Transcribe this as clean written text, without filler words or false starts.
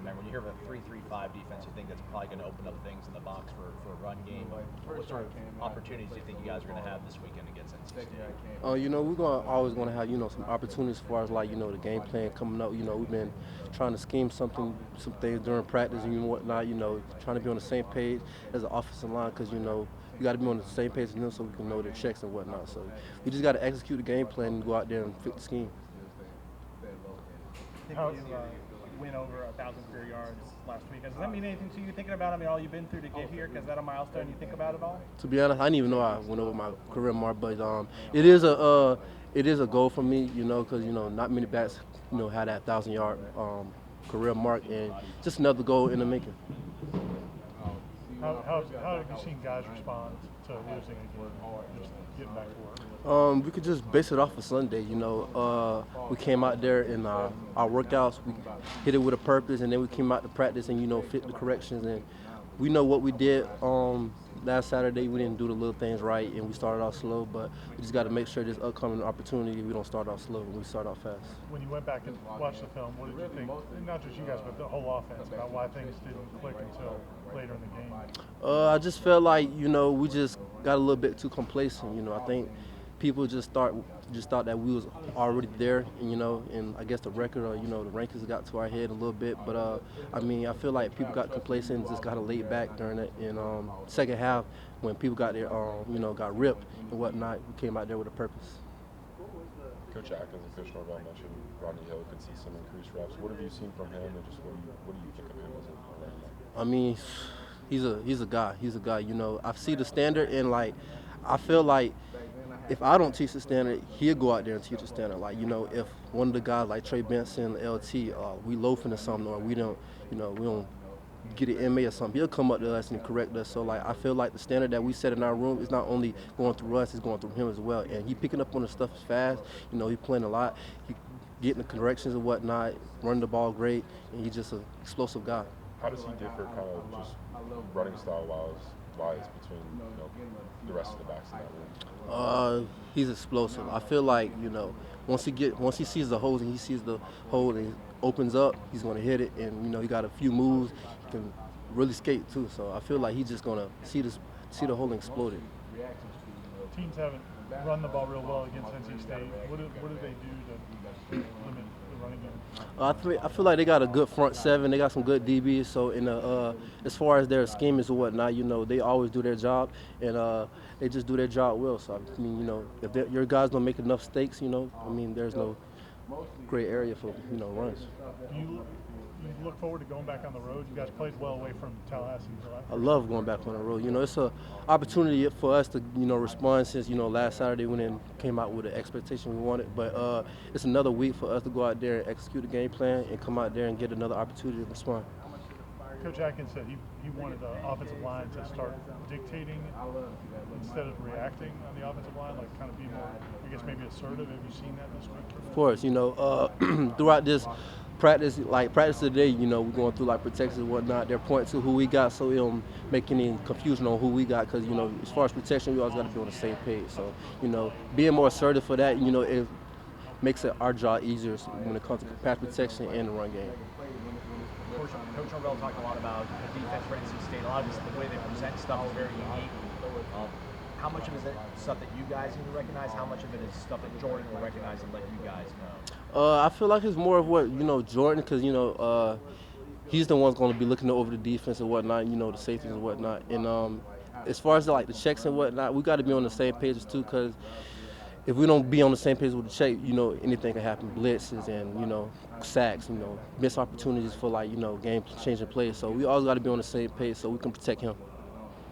man, when you hear of a 3-3-5 defense, you think that's probably going to open up things in the box for a run game. What sort of opportunities do you think you guys are going to have this weekend against NC State? We're always gonna have some opportunities as far as like the game plan coming up. We've been trying to scheme some things during practice and whatnot. Trying to be on the same page as the offensive line because you got to be on the same page as them so we can know their checks and whatnot. So we just got to execute the game plan and go out there and fit the scheme. How win over 1,000 career yards last week. Does that mean anything to you? Thinking about, all you've been through to get here, is that a milestone you think about at all? To be honest, I didn't even know I went over my career mark, but it is a goal for me, because not many backs had that 1,000-yard career mark, and just another goal in the making. How have you seen guys respond to losing again, just getting back to work? We could just base it off of Sunday. We came out there in our workouts, we hit it with a purpose, and then we came out to practice and fit the corrections. And we know what we did last Saturday. We didn't do the little things right, and we started off slow. But we just got to make sure this upcoming opportunity we don't start off slow. We start off fast. When you went back and watched the film, what did you think? Not just you guys, but the whole offense about why things didn't click until later in the game? I just felt like we just got a little bit too complacent. I think people just thought that we was already there, and I guess the record or the rankings got to our head a little bit. But I feel like people got complacent and just got laid back during it. And second half, when people got there, got ripped and whatnot, we came out there with a purpose. Coach Atkins and Coach Norvell mentioned Rodney Hill could see some increased reps. What have you seen from him, and just what do you think of him as a running back? He's a guy. He's a guy. I see the standard, and I feel like if I don't teach the standard, he'll go out there and teach the standard. If one of the guys like Trey Benson, LT, we loafing or something, or we don't get an MA or something, he'll come up to us and correct us. So I feel like the standard that we set in our room is not only going through us, it's going through him as well. And he picking up on the stuff fast. He playing a lot. He getting the corrections and whatnot, running the ball great, and he's just an explosive guy. How does he differ kind of just running style-wise between the rest of the backs in that room? He's explosive. I feel like once he sees the holes and he sees the hole and he opens up, he's gonna hit it. And he got a few moves. He can really skate too. So I feel like he's just gonna see the hole and explode it. Teams haven't run the ball real well against NC State. What do they do to limit the running game? I feel like they got a good front seven. They got some good DBs. So as far as their schemers and whatnot, they always do their job, and they just do their job well. So if your guys don't make enough mistakes, there's no great area for runs. You look forward to going back on the road? You guys played well away from Tallahassee. I love going back on the road. It's an opportunity for us to, respond since, last Saturday when it came out with the expectation we wanted. But it's another week for us to go out there and execute the game plan and come out there and get another opportunity to respond. Coach Atkins said he wanted the offensive line to start dictating instead of reacting on the offensive line, kind of be more, I guess, maybe assertive. Have you seen that this week? Of course, throughout this practice today, we're going through protection and whatnot. They're pointing to who we got, so we don't make any confusion on who we got. Because as far as protection, we always got to be on the same page. So being more assertive for that, it makes our job easier when it comes to pass protection and the run game. Coach Norvell talked a lot about the defense for NC State. A lot of the way they present stuff is very unique. How much of it is stuff that you guys need to recognize? How much of it is stuff that Jordan will recognize and let you guys know? I feel like it's more of what Jordan, because he's the one's going to be looking over the defense and whatnot, the safeties and whatnot. And as far as the checks and whatnot, we got to be on the same pages too, because if we don't be on the same page with the check, anything can happen. Blitzes and sacks, missed opportunities for game changing plays. So we always got to be on the same page so we can protect him.